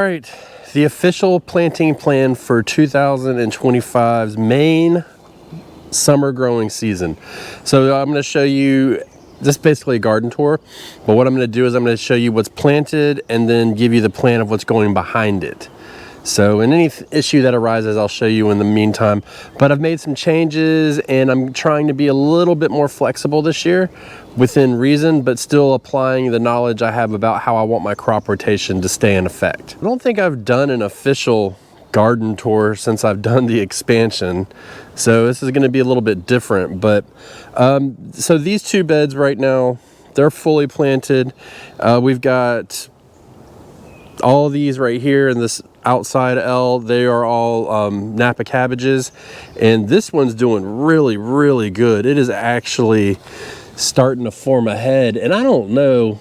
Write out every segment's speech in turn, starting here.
All right, the official planting plan for 2025's main summer growing season. So I'm going to show you just basically a garden tour, but what I'm going to do is I'm going to show you what's planted and then give you the plan of what's going behind it. So in any issue that arises, I'll show you in the meantime. But I've made some changes and I'm trying to be a little bit more flexible this year within reason, but still applying the knowledge I have about how I want my crop rotation to stay in effect. I don't think I've done an official garden tour since I've done the expansion. So this is going to be a little bit different, but so these two beds right now, they're fully planted. We've got all these right here in this outside L, they are all Napa cabbages, and this one's doing really good. It is actually starting to form a head, and I don't know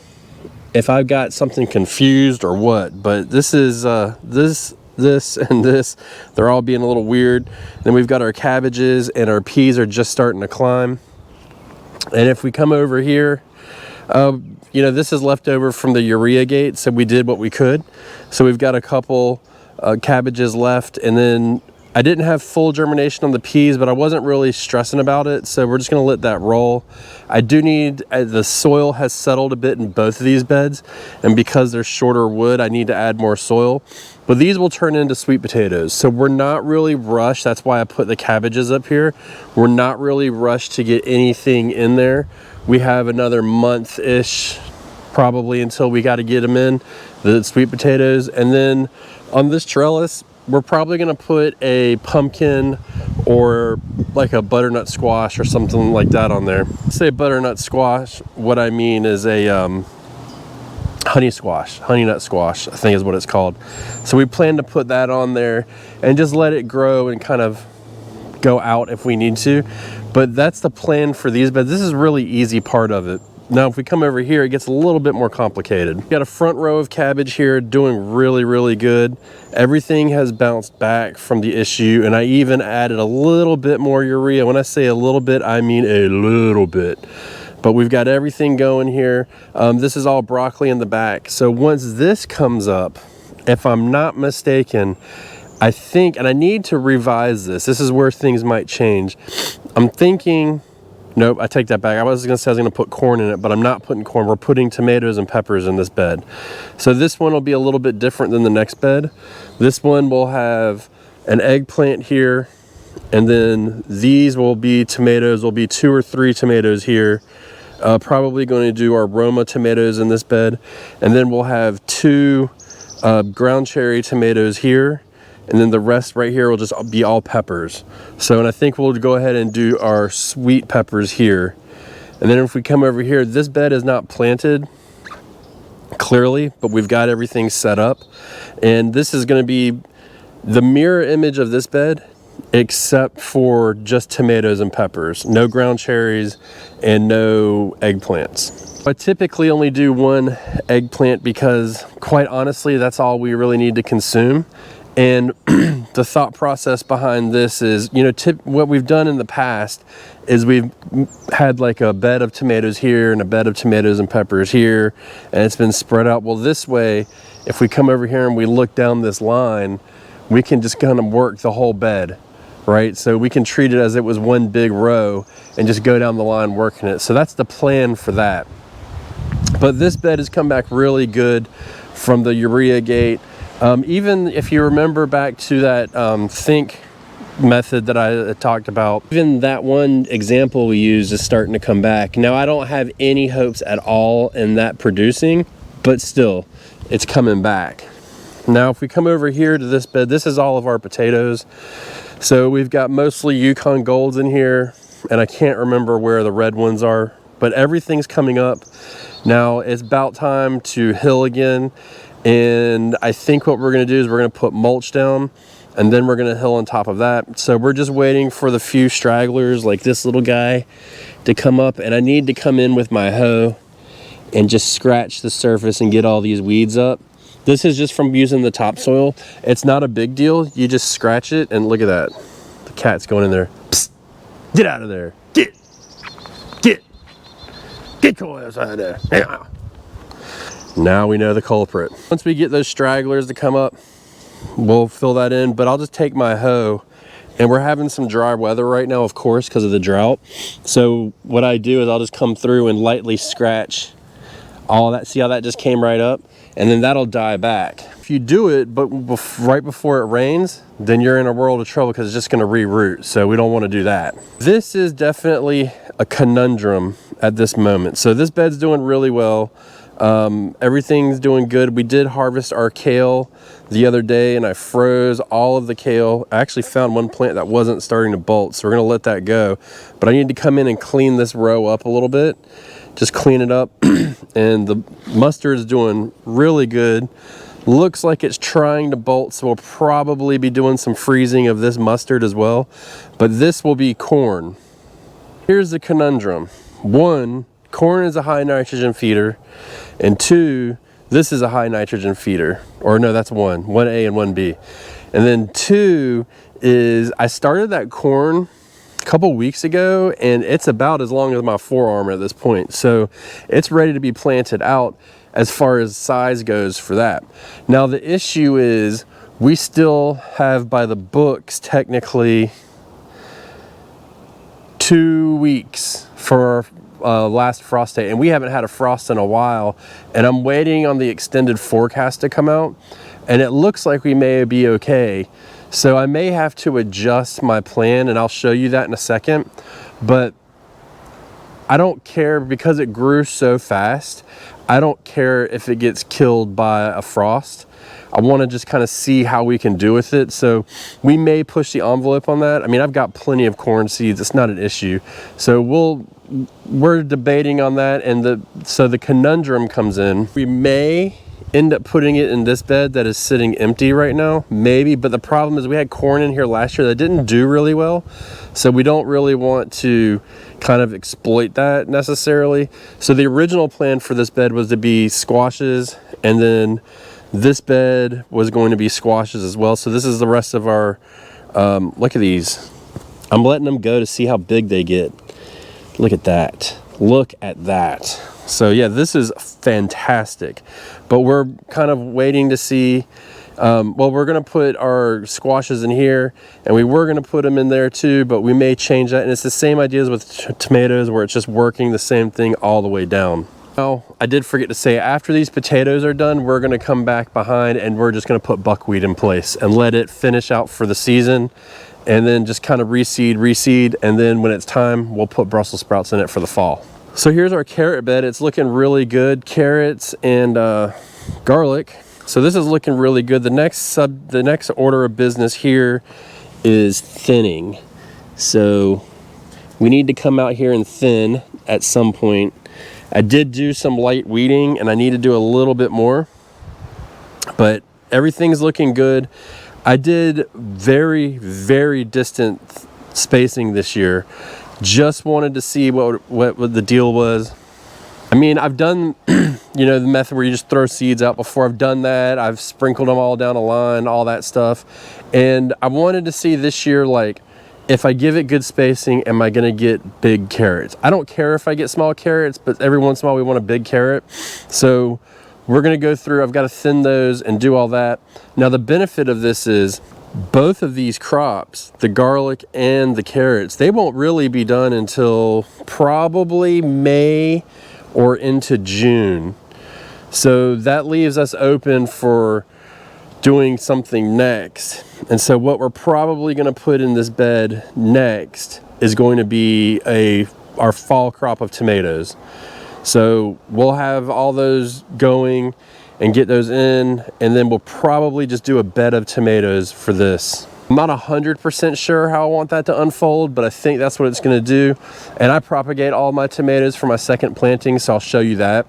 if I've got something confused or what, but this is this and this, they're all being a little weird. Then we've got our cabbages and our peas are just starting to climb. And if we come over here, you know, this is left over from the urea gate, so we did what we could. So we've got a couple cabbages left, and then I didn't have full germination on the peas, but I wasn't really stressing about it, so we're just going to let that roll. I do need, the soil has settled a bit in both of these beds, and because they're shorter wood, I need to add more soil. But these will turn into sweet potatoes, so we're not really rushed. That's why I put the cabbages up here. We're not really rushed to get anything in there. We have another month-ish probably until we got to get them in, the sweet potatoes. And then on this trellis, we're probably going to put a pumpkin or like a butternut squash or something like that on there. Say butternut squash, what I mean is a honey nut squash, I think is what it's called. So we plan to put that on there and just let it grow and kind of go out if we need to. But that's the plan for these beds. This is really easy part of it. Now if we come over here, it gets a little bit more complicated. We've got a front row of cabbage here doing really good. Everything has bounced back from the issue, and I even added a little bit more urea. When I say a little bit, I mean a little bit. But we've got everything going here. This is all broccoli in the back. So once this comes up, if I'm not mistaken, I think, and I need to revise this, this is where things might change. I'm thinking, nope, I take that back. I was gonna say I was gonna put corn in it, but I'm not putting corn. We're putting tomatoes and peppers in this bed. So this one will be a little bit different than the next bed. This one will have an eggplant here, and then these will be tomatoes. Will be 2 or 3 tomatoes here. Probably going to do our Roma tomatoes in this bed, and then we'll have 2 ground cherry tomatoes here, and then the rest right here will just be all peppers. So, and I think we'll go ahead and do our sweet peppers here. And then if we come over here, this bed is not planted clearly, but we've got everything set up, and this is going to be the mirror image of this bed, except for just tomatoes and peppers, no ground cherries and no eggplants. I typically only do 1 eggplant because quite honestly, that's all we really need to consume. And the thought process behind this is, you know, what we've done in the past is we've had like a bed of tomatoes here and a bed of tomatoes and peppers here, and it's been spread out. Well, this way, if we come over here and we look down this line, we can just kind of work the whole bed, right? So we can treat it as it was one big row and just go down the line working it. So that's the plan for that. But this bed has come back really good from the urea gate. Even if you remember back to that think method that I talked about, even that one example we used is starting to come back. Now I don't have any hopes at all in that producing, but still it's coming back. Now if we come over here to this bed, this is all of our potatoes. So we've got mostly Yukon Golds in here, and I can't remember where the red ones are, but everything's coming up. Now it's about time to hill again, and I think what we're gonna do is we're gonna put mulch down, and then we're gonna hill on top of that. So we're just waiting for the few stragglers like this little guy to come up, and I need to come in with my hoe and just scratch the surface and get all these weeds up. This is just from using the topsoil. It's not a big deal. You just scratch it, and look at that. The cat's going in there. Psst, get out of there. Get your ass out of there. Now we know the culprit. Once we get those stragglers to come up, we'll fill that in, but I'll just take my hoe, and we're having some dry weather right now, of course, because of the drought. So what I do is I'll just come through and lightly scratch all that. See how that just came right up? And then that'll die back. If you do it, but right before it rains, then you're in a world of trouble because it's just gonna reroot. So we don't wanna do that. This is definitely a conundrum at this moment. So this bed's doing really well. Everything's doing good. We did harvest our kale the other day and I froze all of the kale. I actually found one plant that wasn't starting to bolt, so we're gonna let that go. But I need to come in and clean this row up a little bit. Just clean it up. And the mustard is doing really good. Looks like it's trying to bolt, so we'll probably be doing some freezing of this mustard as well. But this will be corn. Here's the conundrum. One, corn is a high nitrogen feeder, and two, this is a high nitrogen feeder. Or no, that's one 1A and 1B. And then two is I started that corn a couple weeks ago, and it's about as long as my forearm at this point. So it's ready to be planted out as far as size goes for that. Now the issue is we still have, by the books, technically 2 weeks for last frost date, and we haven't had a frost in a while, and I'm waiting on the extended forecast to come out, and it looks like we may be okay. So I may have to adjust my plan, and I'll show you that in a second. But I don't care, because it grew so fast, I don't care if it gets killed by a frost. I want to just kind of see how we can do with it. So we may push the envelope on that. I mean, I've got plenty of corn seeds. It's not an issue. So we're debating on that. And so the conundrum comes in. We may end up putting it in this bed that is sitting empty right now, maybe. But the problem is we had corn in here last year that didn't do really well. So we don't really want to kind of exploit that necessarily. So the original plan for this bed was to be squashes, and then this bed was going to be squashes as well. So this is the rest of our, look at these. I'm letting them go to see how big they get. Look at that. Look at that. So yeah, this is fantastic. But we're kind of waiting to see, well, we're gonna put our squashes in here, and we were gonna put them in there too, but we may change that. And it's the same idea as with tomatoes, where it's just working the same thing all the way down. Now, I did forget to say, after these potatoes are done, we're gonna come back behind and we're just gonna put buckwheat in place and let it finish out for the season, and then just kind of reseed, and then when it's time, we'll put Brussels sprouts in it for the fall. So here's our carrot bed. It's looking really good. Carrots and garlic. So this is looking really good. The next order of business here is thinning. So we need to come out here and thin at some point. I did do some light weeding, and I need to do a little bit more, but everything's looking good. I did very, very distant spacing this year. Just wanted to see what the deal was. I mean, I've done, you know, the method where you just throw seeds out before. I've done that. I've sprinkled them all down a line, all that stuff. And I wanted to see this year, like, if I give it good spacing, am I gonna get big carrots? I don't care if I get small carrots, but every once in a while we want a big carrot. So we're gonna go through, I've gotta thin those and do all that. Now the benefit of this is, both of these crops, the garlic and the carrots, they won't really be done until probably May or into June. So that leaves us open for doing something next. And so what we're probably going to put in this bed next is going to be our fall crop of tomatoes. So we'll have all those going and get those in, and then we'll probably just do a bed of tomatoes for this. I'm not 100% sure how I want that to unfold, but I think that's what it's gonna do. And I propagate all my tomatoes for my second planting, so I'll show you that.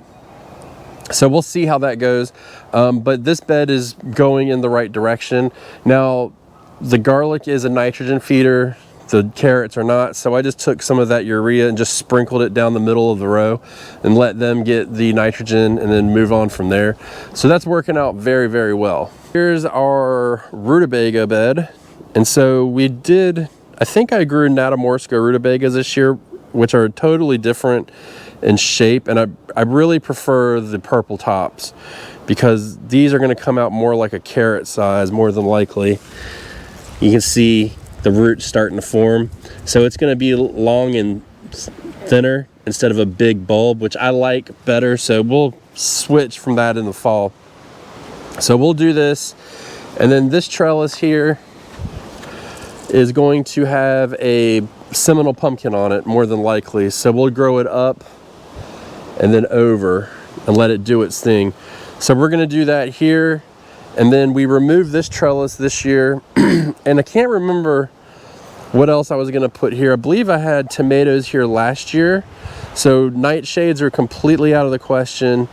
So we'll see how that goes. But this bed is going in the right direction. Now, the garlic is a nitrogen feeder, the carrots are not, so I just took some of that urea and just sprinkled it down the middle of the row and let them get the nitrogen and then move on from there. So that's working out very, very well. Here's our rutabaga bed. And so we did, I think I grew Natamorska rutabagas this year, which are totally different in shape, and I really prefer the purple tops because these are going to come out more like a carrot size more than likely. You can see the roots starting to form, so it's going to be long and thinner instead of a big bulb, which I like better, so we'll switch from that in the fall. So we'll do this, and then this trellis here is going to have a Seminole pumpkin on it more than likely, so we'll grow it up and then over and let it do its thing. So we're going to do that here, and then we removed this trellis this year and I can't remember what else I was going to put here. I believe I had tomatoes here last year, so nightshades are completely out of the question.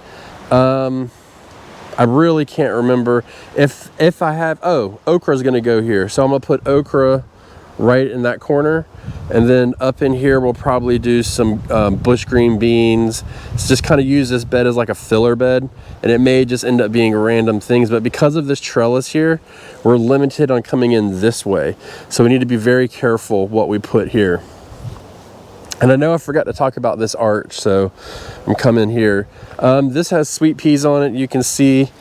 I really can't remember if I have. Oh, okra is going to go here, so I'm going to put okra right in that corner, and then up in here we'll probably do some bush green beans. It's just kind of use this bed as like a filler bed, and it may just end up being random things, but because of this trellis here, we're limited on coming in this way, so we need to be very careful what we put here. And I know I forgot to talk about this arch, so I'm coming here. This has sweet peas on it, you can see,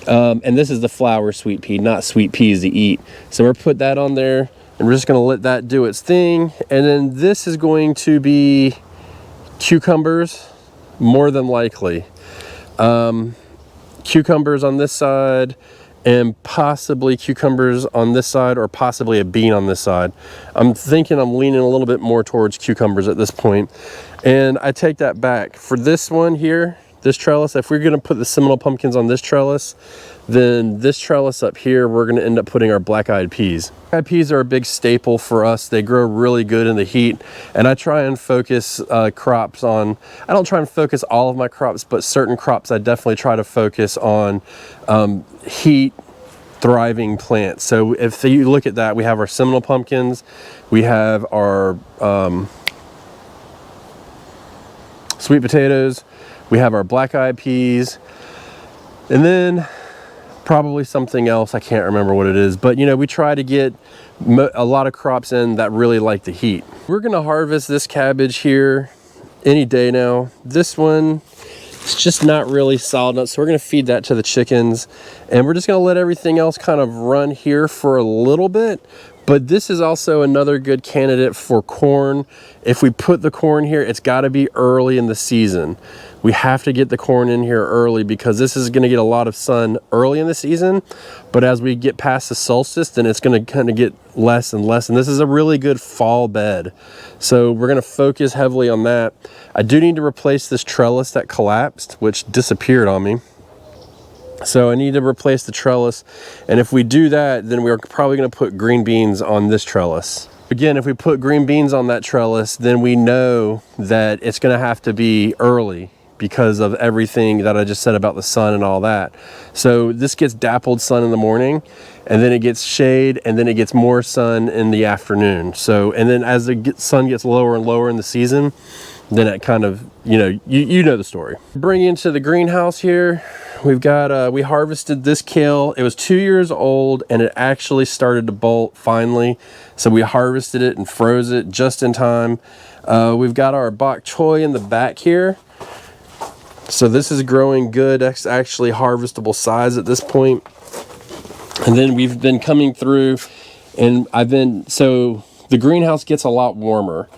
and this is the flower sweet pea, not sweet peas to eat. So we're put that on there, and we're just going to let that do its thing. And then this is going to be cucumbers, more than likely. Cucumbers on this side, and possibly cucumbers on this side, or possibly a bean on this side. I'm thinking I'm leaning a little bit more towards cucumbers at this point. And I take that back. For this one here, this trellis, if we're gonna put the Seminole pumpkins on this trellis, then this trellis up here, we're gonna end up putting our black-eyed peas. Black-eyed peas are a big staple for us. They grow really good in the heat, and I try and focus crops on, I don't try and focus all of my crops, but certain crops I definitely try to focus on heat thriving plants. So if you look at that, we have our Seminole pumpkins, we have our sweet potatoes, we have our black-eyed peas, and then probably something else. I can't remember what it is, but you know, we try to get a lot of crops in that really like the heat. We're gonna harvest this cabbage here any day now. This one, it's just not really solid enough, so we're gonna feed that to the chickens, and we're just gonna let everything else kind of run here for a little bit. But this is also another good candidate for corn. If we put the corn here, it's got to be early in the season. We have to get the corn in here early because this is going to get a lot of sun early in the season. But as we get past the solstice, then it's going to kind of get less and less. And this is a really good fall bed. So we're going to focus heavily on that. I do need to replace this trellis that collapsed, which disappeared on me. So I need to replace the trellis, and if we do that, then we're probably going to put green beans on this trellis. Again, if we put green beans on that trellis, then we know that it's going to have to be early because of everything that I just said about the sun and all that. So this gets dappled sun in the morning, and then it gets shade, and then it gets more sun in the afternoon. So, and then as the sun gets lower and lower in the season, then it kind of, you know the story. Bring into the greenhouse here. We've got, we harvested this kale. It was 2 years old, and it actually started to bolt finally. So we harvested it and froze it just in time. We've got our bok choy in the back here. So this is growing good. It's actually harvestable size at this point. And then we've been coming through, and so the greenhouse gets a lot warmer.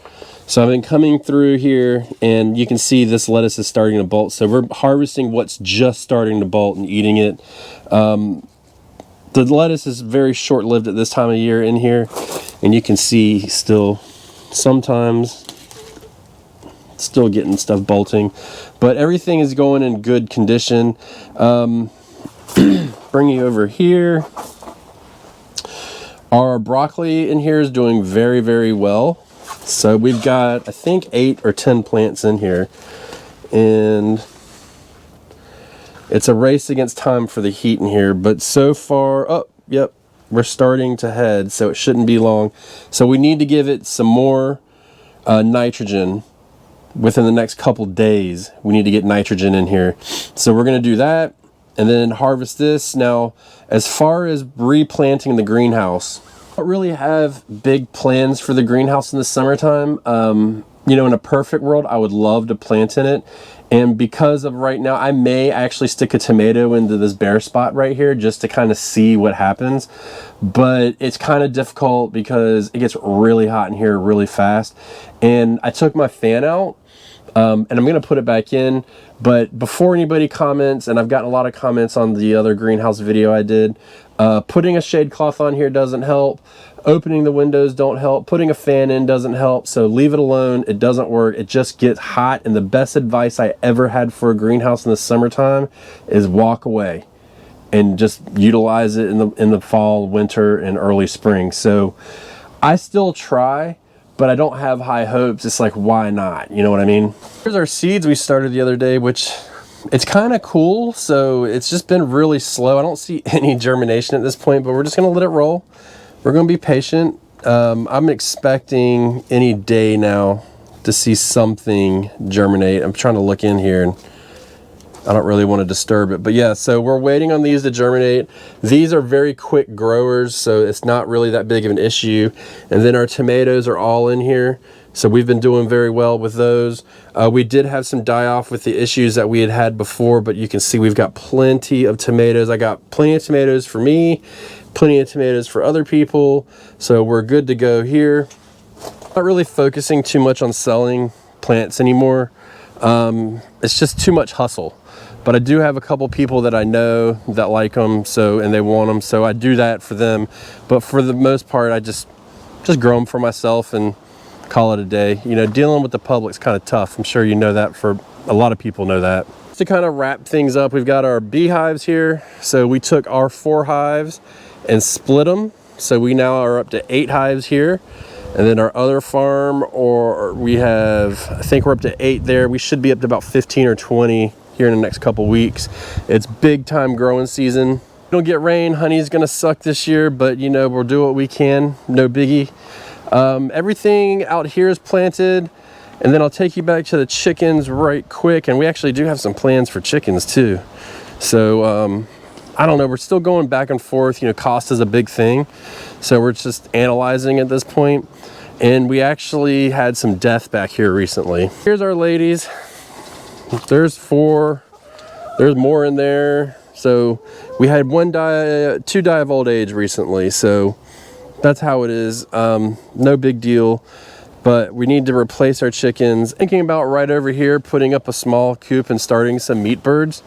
So I've been coming through here, and you can see this lettuce is starting to bolt. So we're harvesting what's just starting to bolt and eating it. The lettuce is very short-lived at this time of year in here, and you can see still sometimes still getting stuff bolting, but everything is going in good condition. Bring you over here. Our broccoli in here is doing very, very well. So we've got, I think, 8 or 10 plants in here, and it's a race against time for the heat in here, but so far, oh, yep, we're starting to head, so it shouldn't be long. So we need to give it some more nitrogen within the next couple days. We need to get nitrogen in here. So we're going to do that, and then harvest this. Now, as far as replanting the greenhouse, I don't really have big plans for the greenhouse in the summertime. You know, in a perfect world, I would love to plant in it. And because of right now, I may actually stick a tomato into this bare spot right here just to kind of see what happens. But it's kind of difficult because it gets really hot in here really fast. And I took my fan out. And I'm going to put it back in, but before anybody comments, and I've gotten a lot of comments on the other greenhouse video I did, putting a shade cloth on here doesn't help. Opening the windows don't help. Putting a fan in doesn't help. So leave it alone. It doesn't work. It just gets hot. And the best advice I ever had for a greenhouse in the summertime is walk away and just utilize it in the fall, winter, and early spring. So I still try, but I don't have high hopes. It's like, why not? You know what I mean? Here's our seeds we started the other day, which it's kind of cool. So it's just been really slow. I don't see any germination at this point, but we're just going to let it roll. We're going to be patient. I'm expecting any day now to see something germinate. I'm trying to look in here and I don't really want to disturb it, but yeah, so we're waiting on these to germinate. These are very quick growers, so it's not really that big of an issue. And then our tomatoes are all in here, so we've been doing very well with those. We did have some die off with the issues that we had before, but you can see we've got plenty of tomatoes. I got plenty of tomatoes for me, plenty of tomatoes for other people, so we're good to go here. Not really focusing too much on selling plants anymore. It's just too much hustle. But I do have a couple people that I know that like them, so, and they want them, so I do that for them. But for the most part, I just grow them for myself and call it a day. You know, dealing with the public's kind of tough. I'm sure you know that. For a lot of people know that. To kind of wrap things up, we've got our beehives here. So we took our 4 hives and split them. So we now are up to 8 hives here. And then our other farm, or we have, I think we're up to 8 there. We should be up to about 15 or 20 here in the next couple weeks. It's big time growing season. We don't get rain, honey's gonna suck this year, but you know, we'll do what we can, no biggie. Everything out here is planted, and then I'll take you back to the chickens right quick, and we actually do have some plans for chickens too. So I don't know, we're still going back and forth. You know, cost is a big thing, so we're just analyzing at this point. And we actually had some death back here recently. Here's our ladies. There's 4, there's more in there. So we had 2 die of old age recently, so that's how it is. No big deal, but we need to replace our chickens. Thinking about right over here putting up a small coop and starting some meat birds.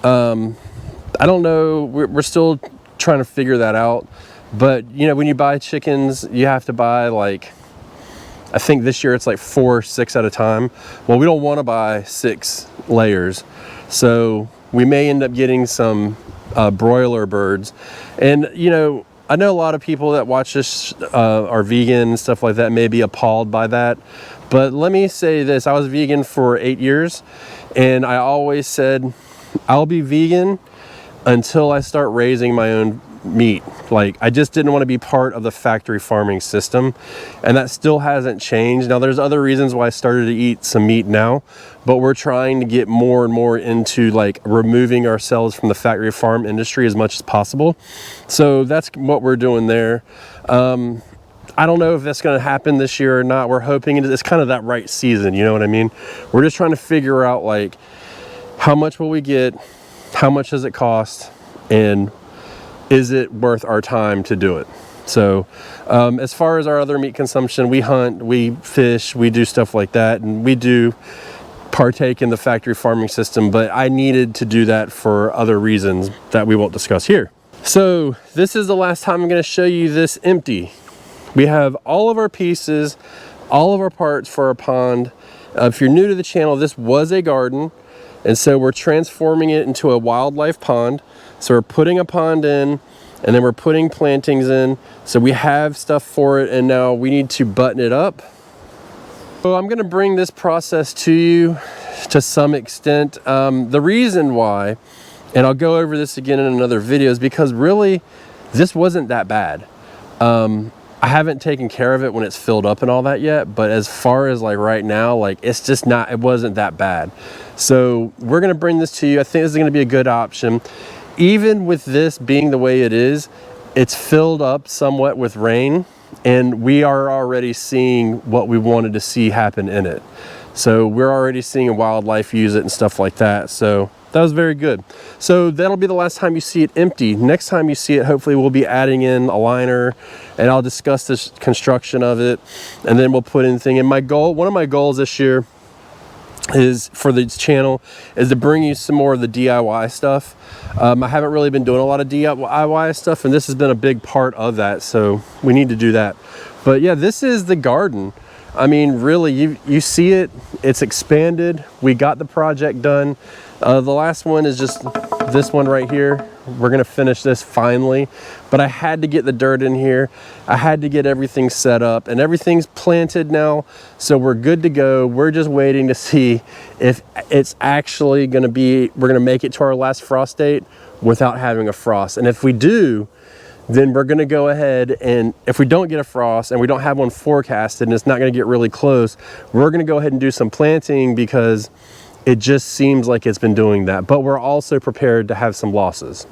I don't know, we're still trying to figure that out, but you know, when you buy chickens, you have to buy, like, I think this year it's like 4 or 6 at a time. Well, we don't want to buy 6 layers, so we may end up getting some broiler birds. And you know, I know a lot of people that watch this are vegan and stuff like that, may be appalled by that, but let me say this: I was vegan for 8 years, and I always said I'll be vegan until I start raising my own meat. Like, I just didn't want to be part of the factory farming system, and that still hasn't changed. Now, there's other reasons why I started to eat some meat now, but we're trying to get more and more into like removing ourselves from the factory farm industry as much as possible. So that's what we're doing there. I don't know if that's going to happen this year or not. We're hoping it's kind of that right season, you know what I mean? We're just trying to figure out, like, how much will we get, how much does it cost, and is it worth our time to do it? So as far as our other meat consumption, we hunt, we fish, we do stuff like that, and we do partake in the factory farming system, but I needed to do that for other reasons that we won't discuss here. So this is the last time I'm going to show you this empty. We have all of our pieces, all of our parts for our pond. If you're new to the channel, this was a garden, and so we're transforming it into a wildlife pond. So we're putting a pond in, and then we're putting plantings in. So we have stuff for it, and now we need to button it up. So I'm gonna bring this process to you to some extent. The reason why, and I'll go over this again in another video, is because really, this wasn't that bad. I haven't taken care of it when it's filled up and all that yet, but as far as like right now, like it's just not, it wasn't that bad. So we're gonna bring this to you. I think this is gonna be a good option. Even with this being the way it is, it's filled up somewhat with rain, and we are already seeing what we wanted to see happen in it. So we're already seeing wildlife use it and stuff like that. So that was very good. So that'll be the last time you see it empty. Next time you see it, hopefully we'll be adding in a liner, and I'll discuss this construction of it, and then we'll put in thing. And my goal, one of my goals this year is for this channel is to bring you some more of the DIY stuff. I haven't really been doing a lot of DIY stuff, and this has been a big part of that, so we need to do that. But yeah, this is the garden. I mean, really, you see it, it's expanded. We got the project done. The last one is just this one right here. We're gonna finish this finally, but I had to get the dirt in here. I had to get everything set up, and everything's planted now, so we're good to go. We're just waiting to see if it's actually gonna be, we're gonna make it to our last frost date without having a frost. And if we do, then we're gonna go ahead, and if we don't get a frost and we don't have one forecasted and it's not gonna get really close, we're gonna go ahead and do some planting, because it just seems like it's been doing that. But we're also prepared to have some losses.